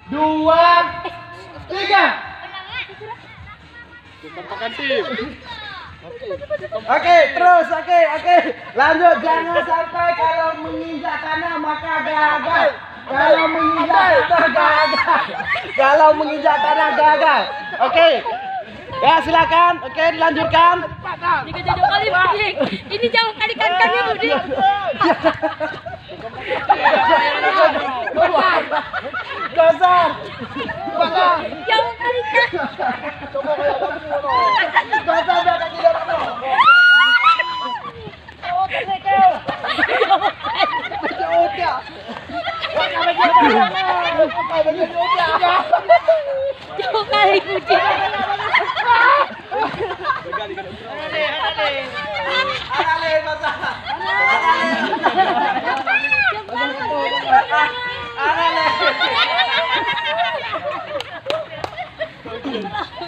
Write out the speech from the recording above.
2, 3. Kekompakan tim. Oke, terus, oke. Lanjut, jangan sampai kalau menginjak tanah maka gagal. Kalau menginjak tanah gagal. Oke. Ya, silakan. Oke, dilanjutkan. Jika jadi kali Budik. Ini jauh kali kandangnya Budik. Kosong. Jauh kali kan. Kosong dah kaki dia tak mau. Jauh kali Budik. Ada